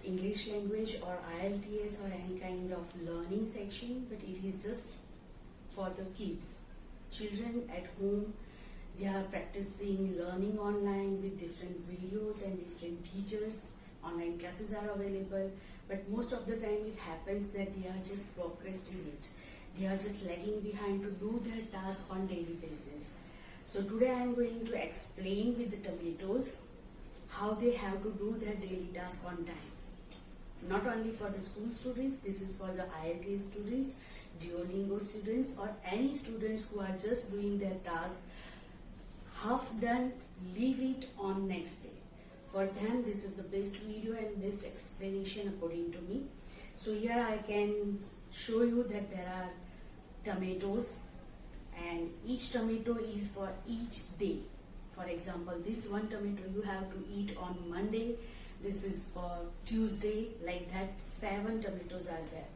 English language or IELTS or any kind of learning section, but it is just for the kids. Children at home, they are practicing learning online with different videos and different teachers. Online classes are available, but most of the time it happens that they are just procrastinate. They are just lagging behind to do their task on daily basis. So today I am going to explain with the tomatoes how they have to do their daily task on time. Not only for the school students, this is for the IELTS students, Duolingo students, or any students who are just doing their task half done, leave it on next day. For them, this is the best video and best explanation according to me. So here I can show you that there are tomatoes, and each tomato is for each day. For example, this one tomato you have to eat on Monday. This is for Tuesday. Like that, 7 tomatoes are there.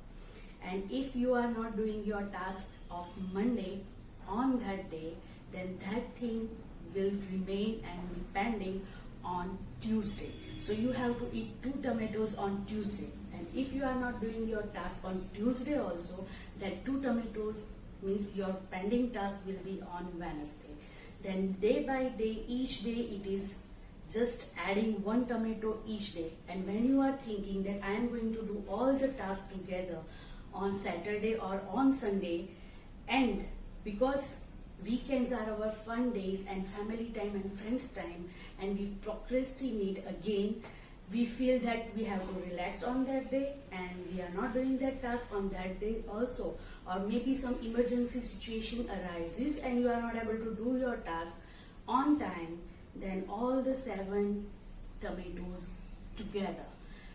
And if you are not doing your task of Monday on that day, then that thing will remain and be pending on Tuesday. So you have to eat 2 tomatoes on Tuesday. And if you are not doing your task on Tuesday also, that 2 tomatoes means your pending task will be on Wednesday. Then day by day, each day it is just adding 1 tomato each day. And when you are thinking that I am going to do all the tasks together on Saturday or on Sunday, and because weekends are our fun days and family time and friends time, and we procrastinate again, we feel that we have to relax on that day and we are not doing that task on that day also. Or maybe some emergency situation arises and you are not able to do your task on time, then all the 7 tomatoes together.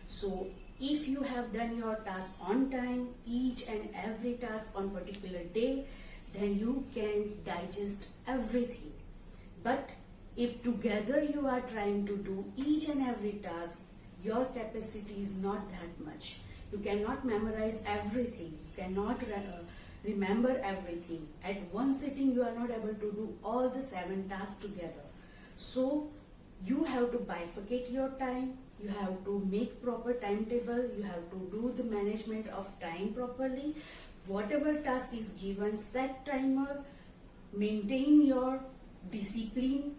So if you have done your task on time, each and every task on particular day, then you can digest everything. But if together you are trying to do each and every task, your capacity is not that much. You cannot memorize everything. You cannot remember everything. At one sitting, you are not able to do all the 7 tasks together. So you have to bifurcate your time. You have to make proper timetable. You have to do the management of time properly. Whatever task is given, set timer, maintain your discipline,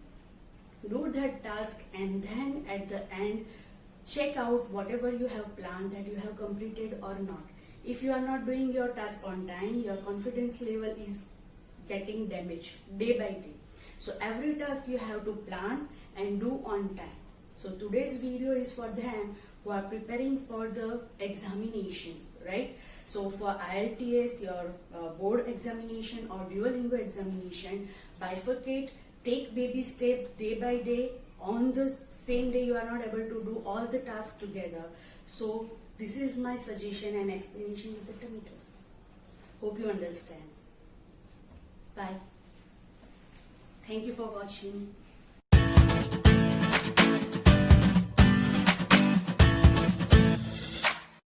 do that task, and then at the end, check out whatever you have planned that you have completed or not. If you are not doing your task on time, your confidence level is getting damaged day by day. So every task you have to plan and do on time. So today's video is for them who are preparing for the examinations, right? So for IELTS, your board examination or Duolingo examination, bifurcate, take baby step day by day. On the same day, you are not able to do all the tasks together. So this is my suggestion and explanation with the tomatoes. Hope you understand. Bye. Thank you for watching.